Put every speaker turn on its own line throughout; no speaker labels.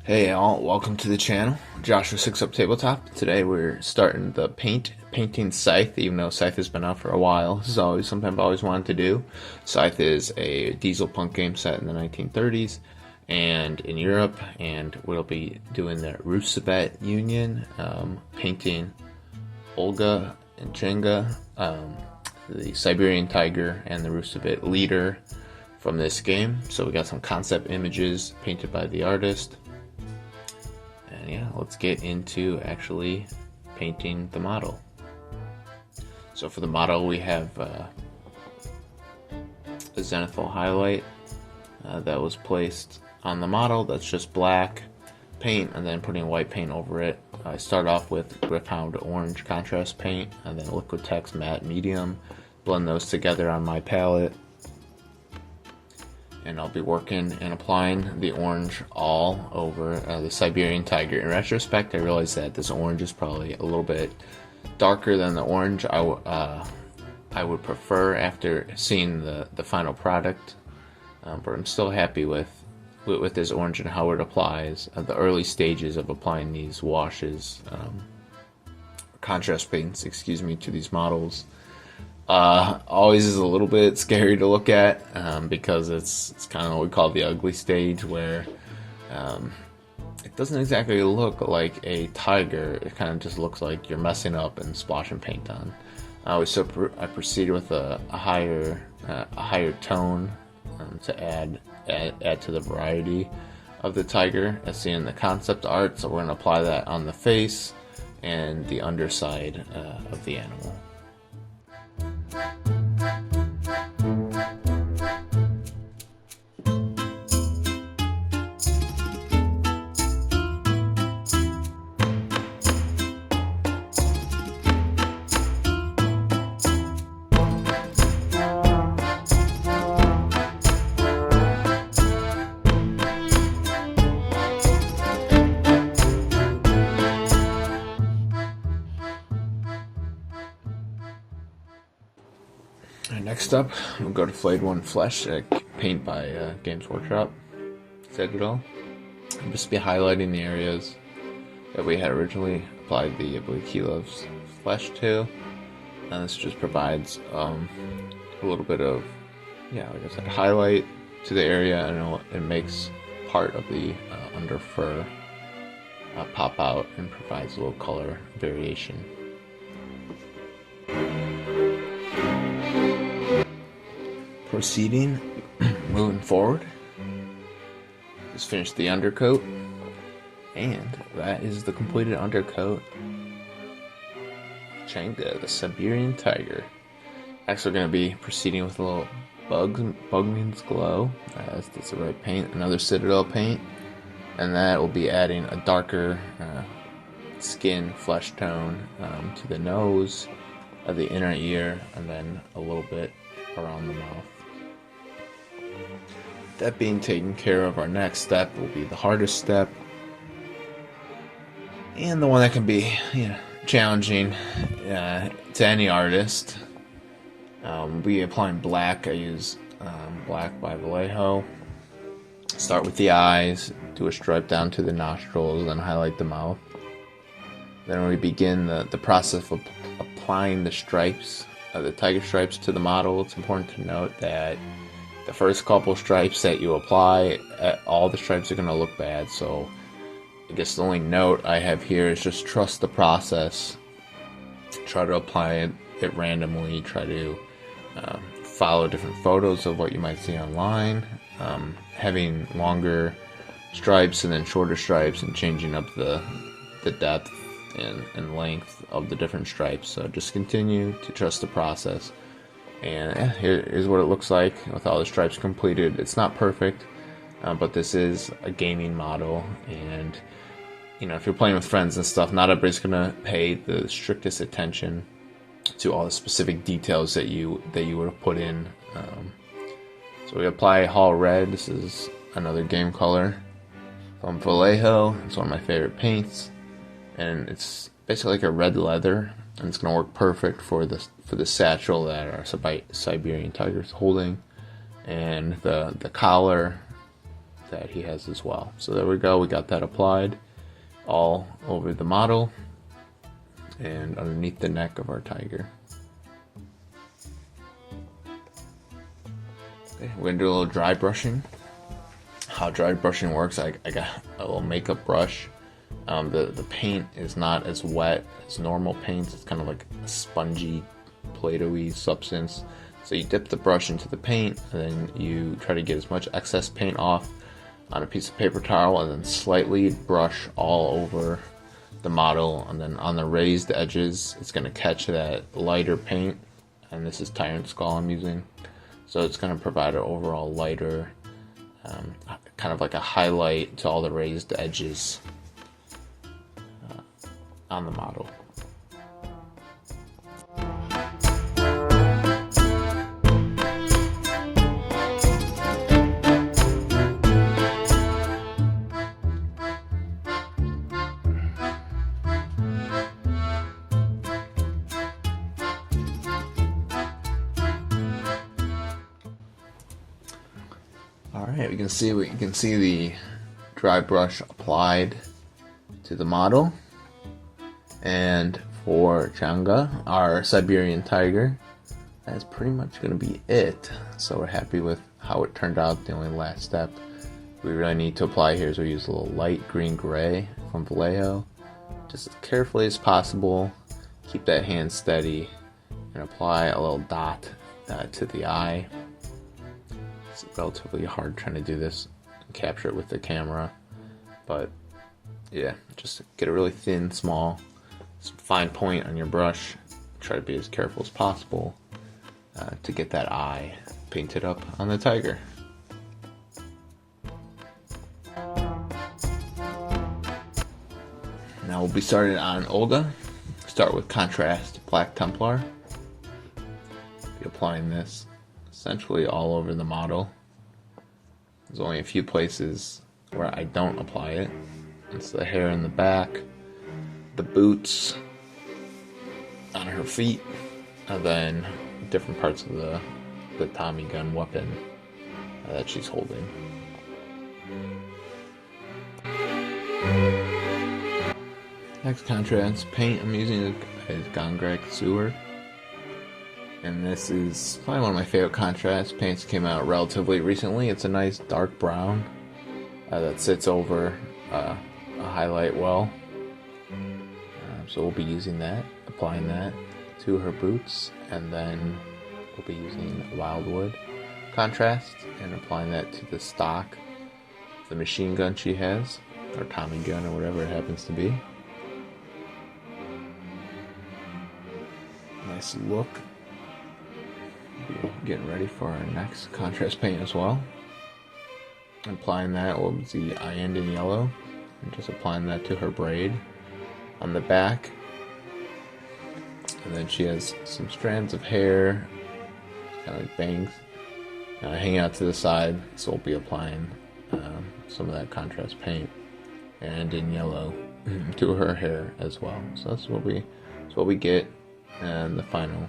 Hey all, welcome to the channel. Joshua 6 Up Tabletop. Today we're starting the painting Scythe, even though Scythe has been out for a while. This is always something I've always wanted to do. Scythe is a diesel punk game set in the 1930s and in Europe, and we'll be doing the Rusviet Union, painting Olga and Changa, the Siberian tiger and the Rusviet leader from this game. So we got some concept images painted by the artist. And yeah, let's get into actually painting the model. So for the model we have a zenithal highlight that was placed on the model. That's just black paint and then putting white paint over it. I start off with Gryph-hound orange contrast paint and then Liquitex matte medium. Blend those together on my palette. And I'll be working and applying the orange all over the Siberian tiger. In retrospect, I realized that this orange is probably a little bit darker than the orange I would prefer after seeing the final product. But I'm still happy with this orange and how it applies. The early stages of applying these washes, contrast paints, to these models. Always is a little bit scary to look at because it's kind of what we call the ugly stage, where it doesn't exactly look like a tiger. It kind of just looks like you're messing up and splashing paint on. I proceeded with a higher tone to add to the variety of the tiger as seen in the concept art. So we're going to apply that on the face and the underside of the animal. Next up, we'll go to Flayed One Flesh, paint by Games Workshop. Digital. I'll just be highlighting the areas that we had originally applied the Keelov's flesh to, and this just provides a little bit of, like I said, highlight to the area, and it makes part of the under fur pop out and provides a little color variation. Proceeding, moving forward, just finished the undercoat, and that is the completed undercoat. Changa, the Siberian tiger. Next, we're going to be proceeding with a little Bugman's Glow. That's the right paint, another Citadel paint, and that will be adding a darker skin flesh tone to the nose, the inner ear, and then a little bit around the mouth. That being taken care of, our next step will be the hardest step, and the one that can be challenging to any artist. We'll be applying black. I use black by Vallejo. Start with the eyes, do a stripe down to the nostrils, then highlight the mouth. Then we begin the process of applying the stripes, the tiger stripes, to the model. It's important to note that the first couple stripes that you apply, all the stripes are going to look bad. So I guess the only note I have here is just trust the process. Try to apply it randomly. Try to follow different photos of what you might see online. Having longer stripes and then shorter stripes, and changing up the depth and length of the different stripes. So just continue to trust the process. And here's what it looks like with all the stripes completed. It's not perfect, but this is a gaming model, and if you're playing with friends and stuff, not everybody's gonna pay the strictest attention to all the specific details that you would have put in. So we apply Hall Red. This is another game color from Vallejo. It's one of my favorite paints, and it's basically like a red leather, and it's gonna work perfect for the satchel that our Siberian tiger is holding, and the collar that he has as well. So there we go, we got that applied all over the model and underneath the neck of our tiger. Okay, we're gonna do a little dry brushing. How dry brushing works, I got a little makeup brush. The paint is not as wet as normal paints. It's kind of like a spongy, Play-Doh-y substance. So you dip the brush into the paint, and then you try to get as much excess paint off on a piece of paper towel, and then slightly brush all over the model. And then on the raised edges, it's going to catch that lighter paint. And this is Tyrant Skull I'm using. So it's going to provide an overall lighter, kind of like a highlight to all the raised edges on the model. Alright, you can see the dry brush applied to the model. And for Changa, our Siberian tiger, that's pretty much going to be it. So we're happy with how it turned out. The only last step we really need to apply here is we use a little light green gray from Vallejo. Just as carefully as possible, keep that hand steady, and apply a little dot to the eye. It's relatively hard trying to do this and capture it with the camera, but yeah, just get a really thin, small, fine point on your brush. Try to be as careful as possible to get that eye painted up on the tiger. Now we'll be started on Olga. Start with contrast Black Templar. Be applying this essentially all over the model. There's only a few places where I don't apply it. It's the hair in the back, the boots on her feet, and then different parts of the Tommy gun weapon that she's holding. Next contrast paint I'm using is Gongrek Sewer. And this is probably one of my favorite contrast paints. Came out relatively recently. It's a nice dark brown that sits over a highlight well. So we'll be using that, applying that to her boots, and then we'll be using Wildwood contrast and applying that to the stock, the machine gun she has, or Tommy gun, or whatever it happens to be. Nice look. Getting ready for our next contrast paint as well. Applying that, we'll see Iandin Yellow, and just applying that to her braid on the back. And then she has some strands of hair, kind of like bangs, hanging out to the side, so we'll be applying some of that contrast paint and in yellow to her hair as well. So that's what we get, and the final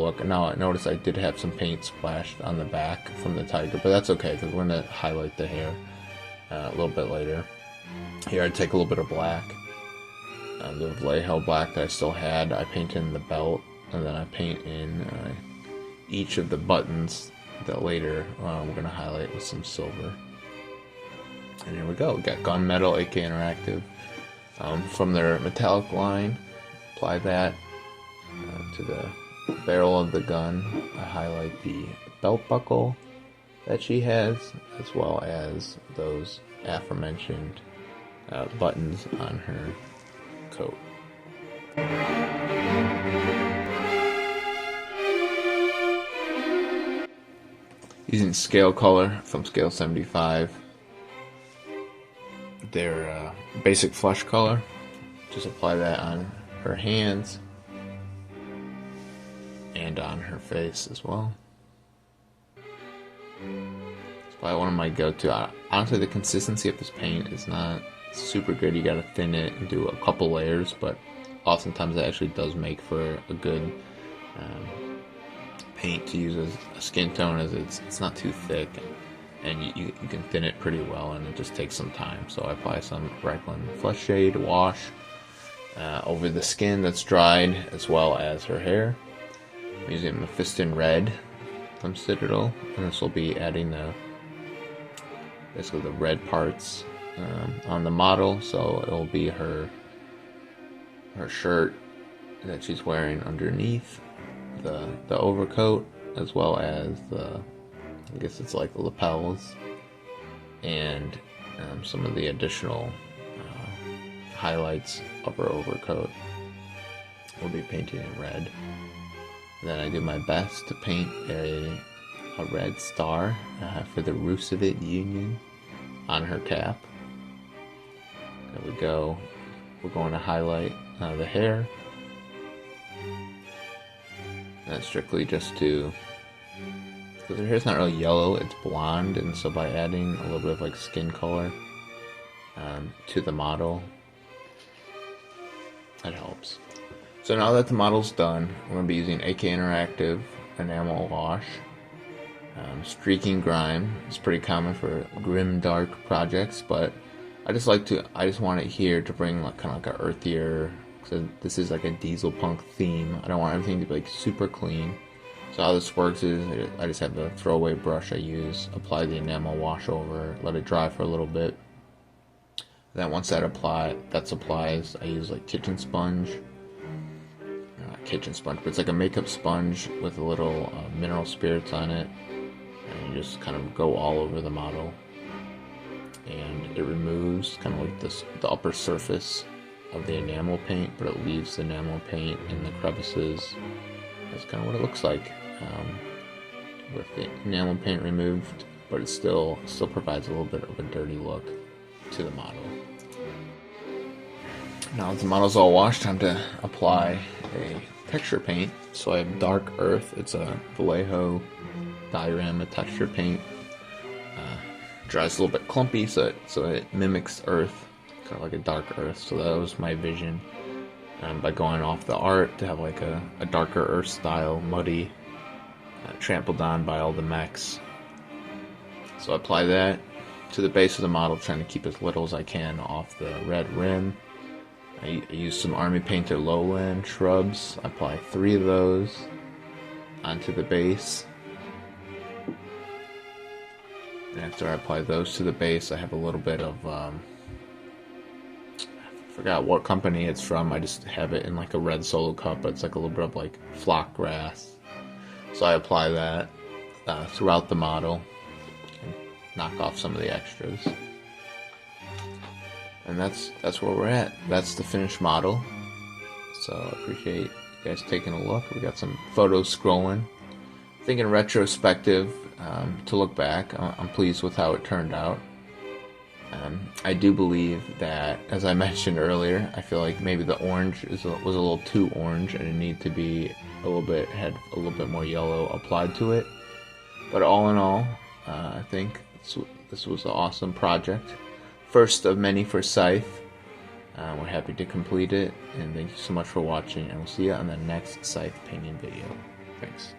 look. Now notice I did have some paint splashed on the back from the tiger, but that's okay because we're going to highlight the hair a little bit later. Here I take a little bit of black, the Vallejo black that I still had. I paint in the belt, and then I paint in each of the buttons that later we're going to highlight with some silver. And here we go. We got Gunmetal AK Interactive from their metallic line. Apply that to the barrel of the gun. I highlight the belt buckle that she has, as well as those aforementioned buttons on her coat. Using Scale Color from Scale 75, their basic flush color. Just apply that on her hands and on her face as well. It's probably one of my go-to. Honestly, the consistency of this paint is not super good. You gotta thin it and do a couple layers, but oftentimes that actually does make for a good paint to use as a skin tone, as it's not too thick. and you can thin it pretty well, and it just takes some time. So I apply some Raglan Flesh Shade wash over the skin that's dried, as well as her hair. I'm using Mephiston Red from Citadel, and this will be adding basically the red parts on the model. So it'll be her shirt that she's wearing underneath the overcoat, as well as I guess it's like the lapels, and some of the additional highlights of her overcoat will be painted in red. Then I do my best to paint a red star for the Rusviet Union on her cap. There we go. We're going to highlight the hair. And that's strictly just to, because her hair's not really yellow, it's blonde, and so by adding a little bit of like skin color to the model, that helps. So now that the model's done, I'm going to be using AK Interactive enamel wash. Streaking grime is pretty common for grim dark projects, but I just want it here to bring like kind of like an earthier, so this is like a diesel punk theme. I don't want everything to be like super clean. So how this works is I just have a throwaway brush I use, apply the enamel wash over, let it dry for a little bit. Then once that applies, I use like kitchen sponge, but it's like a makeup sponge with a little mineral spirits on it, and you just kind of go all over the model, and it removes kind of like the upper surface of the enamel paint, but it leaves the enamel paint in the crevices. That's kind of what it looks like with the enamel paint removed, but it still provides a little bit of a dirty look to the model. Now that the model's all washed, time to apply a texture paint. So I have Dark Earth. It's a Vallejo diorama texture paint. Dries a little bit clumpy, so it mimics earth, kind of like a dark earth. So that was my vision, by going off the art to have like a darker earth style, muddy, trampled on by all the mechs. So I apply that to the base of the model, trying to keep as little as I can off the red rim. I use some Army Painter Lowland shrubs. I apply 3 of those onto the base. And after I apply those to the base, I have a little bit of, I forgot what company it's from. I just have it in like a red solo cup, but it's like a little bit of like flock grass. So I apply that throughout the model and knock off some of the extras. And that's where we're at. That's the finished model. So I appreciate you guys taking a look. We got some photos scrolling. I think in retrospective, to look back, I'm pleased with how it turned out. I do believe that, as I mentioned earlier, I feel like maybe the orange was a little too orange, and it needed to be had a little bit more yellow applied to it. But all in all, I think this was an awesome project. First of many for Scythe. We're happy to complete it, and thank you so much for watching, and we'll see you on the next Scythe painting video. Thanks.